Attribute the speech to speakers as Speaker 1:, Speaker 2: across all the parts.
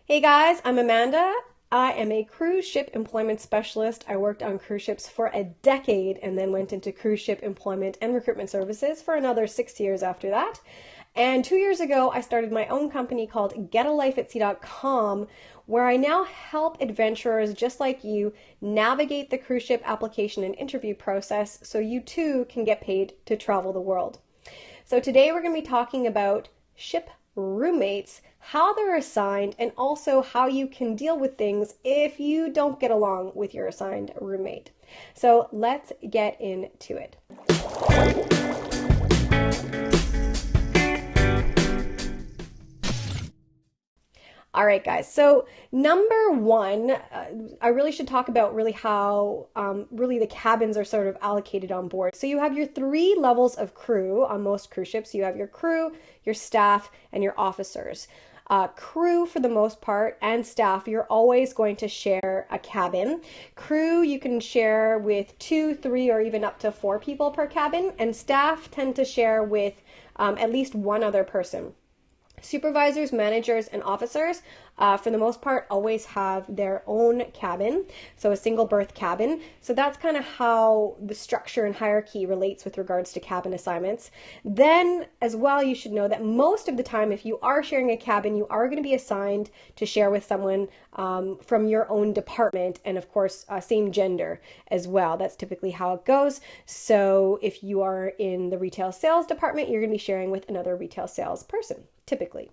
Speaker 1: Hey guys, I'm Amanda. I am a cruise ship employment specialist. I worked on cruise ships for a decade and then went into cruise ship employment and recruitment services for another 6 years after that. And 2 years ago, I started my own company called getalifeatsea.com, where I now help adventurers just like you navigate the cruise ship application and interview process so you too can get paid to travel the world. So today we're going to be talking about ship roommates, how they're assigned, and also how you can deal with things if you don't get along with your assigned roommate. So let's get into it. All right, guys. So number one, I really should talk about really how really the cabins are sort of allocated on board. So you have your three levels of crew on most cruise ships. You have your crew, your staff, and your officers. Crew, for the most part, and staff, you're always going to share a cabin. Crew, you can share with 2, 3, or even up to 4 people per cabin, and staff tend to share with at least one other person. Supervisors, managers, and officers, for the most part, always have their own cabin, so a single berth cabin. So that's kind of how the structure and hierarchy relates with regards to cabin assignments. Then, as well, you should know that most of the time, if you are sharing a cabin, you are going to be assigned to share with someone from your own department, and of course, same gender as well. That's typically how it goes. So if you are in the retail sales department, you're going to be sharing with another retail sales person, typically.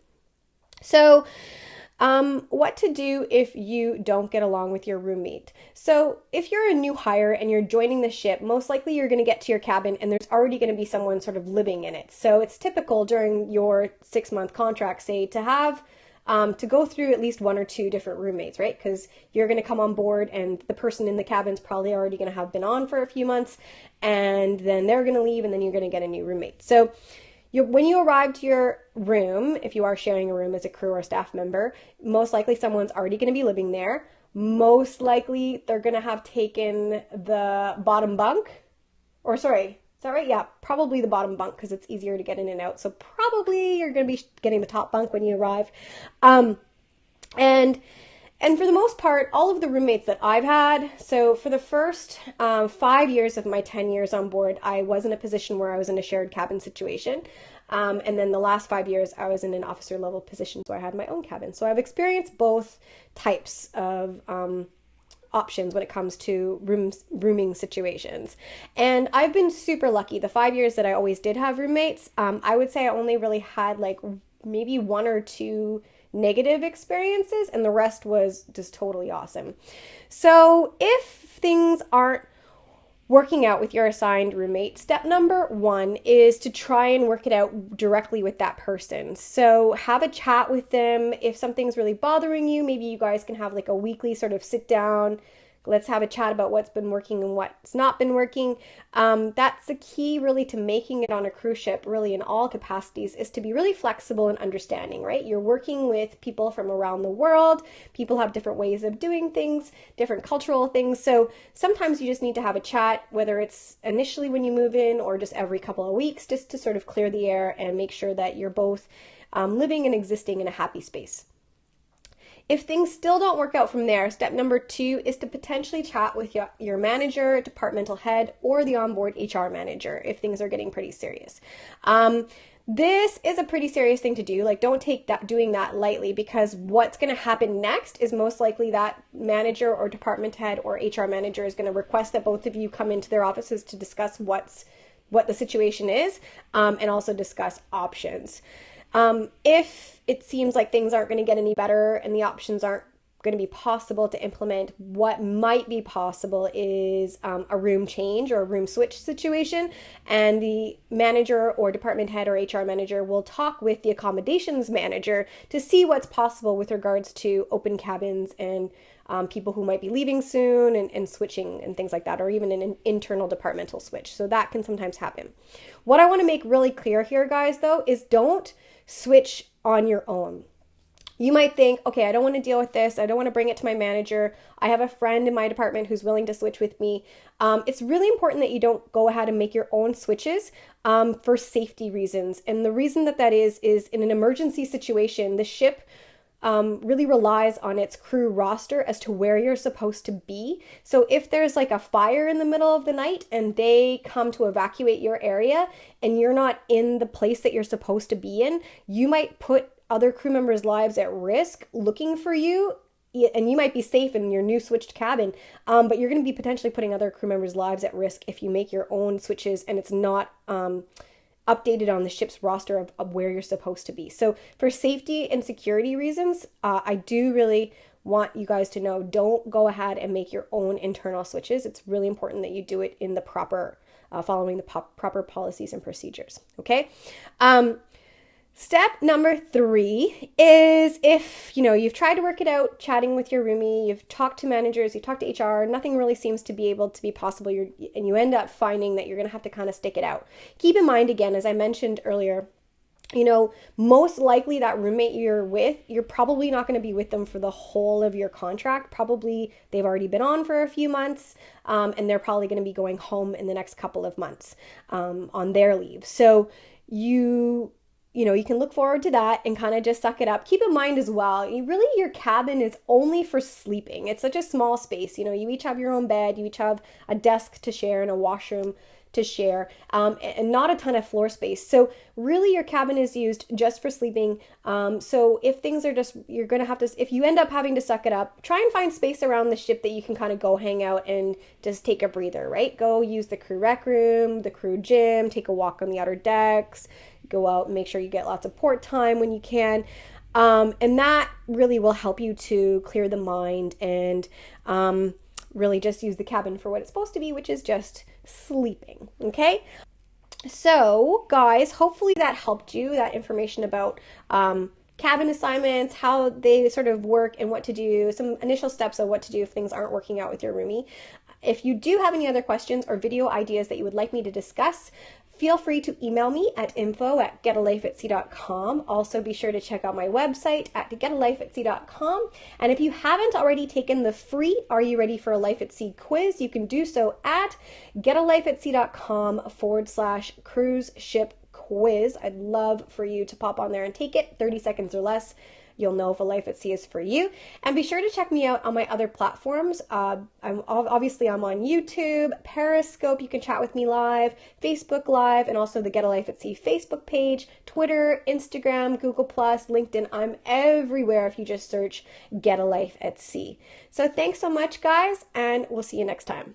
Speaker 1: So what to do if you don't get along with your roommate. So if you're a new hire and you're joining the ship, most likely you're going to get to your cabin and there's already going to be someone sort of living in it. So it's typical during your 6-month contract, say, to have to go through at least 1 or 2 different roommates, right? Because you're going to come on board and the person in the cabin's probably already going to have been on for a few months, and then they're going to leave, and then you're going to get a new roommate. So when you arrive to your room, if you are sharing a room as a crew or staff member, most likely someone's already going to be living there. Most likely they're going to have taken the bottom bunk, or sorry, is that right? Yeah, probably the bottom bunk because it's easier to get in and out. So probably you're going to be getting the top bunk when you arrive. And for the most part, all of the roommates that I've had, so for the first 5 years of my 10 years on board, I was in a position where I was in a shared cabin situation. And then the last 5 years, I was in an officer level position, so I had my own cabin. So I've experienced both types of options when it comes to rooming situations. And I've been super lucky. The 5 years that I always did have roommates, I would say I only really had like maybe 1 or 2 negative experiences, and the rest was just totally awesome. So if things aren't working out with your assigned roommate, step number 1 is to try and work it out directly with that person. So have a chat with them. If something's really bothering you, maybe you guys can have like a weekly sort of sit down. Let's have a chat about what's been working and what's not been working. That's the key really to making it on a cruise ship, really in all capacities, is to be really flexible and understanding, right? You're working with people from around the world. People have different ways of doing things, different cultural things. So sometimes you just need to have a chat, whether it's initially when you move in or just every couple of weeks, just to sort of clear the air and make sure that you're both living and existing in a happy space. If things still don't work out from there, step number 2 is to potentially chat with your manager, departmental head, or the onboard HR manager if things are getting pretty serious. This is a pretty serious thing to do. Like, don't take doing that lightly, because what's going to happen next is most likely that manager or department head or HR manager is going to request that both of you come into their offices to discuss what the situation is, and also discuss options. If it seems like things aren't going to get any better and the options aren't going to be possible to implement, what might be possible is a room change or a room switch situation, and the manager or department head or HR manager will talk with the accommodations manager to see what's possible with regards to open cabins and people who might be leaving soon and switching and things like that, or even an internal departmental switch. So that can sometimes happen. What I want to make really clear here, guys, though, is don't switch on your own. You might think, okay, I don't want to deal with this. I don't want to bring it to my manager. I have a friend in my department who's willing to switch with me. It's really important that you don't go ahead and make your own switches for safety reasons. And the reason that is in an emergency situation, the ship really relies on its crew roster as to where you're supposed to be. So if there's like a fire in the middle of the night and they come to evacuate your area and you're not in the place that you're supposed to be in, you might put other crew members' lives at risk looking for you, and you might be safe in your new switched cabin, but you're going to be potentially putting other crew members' lives at risk if you make your own switches and it's not updated on the ship's roster of where you're supposed to be. So for safety and security reasons, I do really want you guys to know, don't go ahead and make your own internal switches. It's really important that you do it in the proper, following the proper policies and procedures. Okay. Step number 3 is, if you've tried to work it out, chatting with your roomie, you've talked to managers, you've talked to HR, nothing really seems to be able to be possible, and you end up finding that you're going to have to kind of stick it out. Keep in mind, again, as I mentioned earlier, most likely that roommate you're with, you're probably not going to be with them for the whole of your contract. Probably they've already been on for a few months, and they're probably going to be going home in the next couple of months on their leave. So you can look forward to that and kind of just suck it up. Keep in mind as well, your cabin is only for sleeping. It's such a small space. You each have your own bed, you each have a desk to share and a washroom to share, and not a ton of floor space. So really your cabin is used just for sleeping. So if things are you're going to have to, if you end up having to suck it up, try and find space around the ship that you can kind of go hang out and just take a breather, right? Go use the crew rec room, the crew gym, take a walk on the outer decks, go out and make sure you get lots of port time when you can. And that really will help you to clear the mind and really just use the cabin for what it's supposed to be, which is just sleeping. Okay. So guys, hopefully that helped you, that information about cabin assignments, how they sort of work and what to do, some initial steps of what to do if things aren't working out with your roomie. If you do have any other questions or video ideas that you would like me to discuss, feel free to email me at info@getalifeatsea.com. Also, be sure to check out my website at getalifeatsea.com. And if you haven't already taken the free Are You Ready for a Life at Sea quiz, you can do so at getalifeatsea.com/cruise ship quiz. I'd love for you to pop on there and take it, 30 seconds or less. You'll know if a life at sea is for you. And be sure to check me out on my other platforms. I'm on YouTube, Periscope, you can chat with me live, Facebook Live, and also the Get a Life at Sea Facebook page, Twitter, Instagram, Google+, LinkedIn. I'm everywhere if you just search Get a Life at Sea. So thanks so much, guys, and we'll see you next time.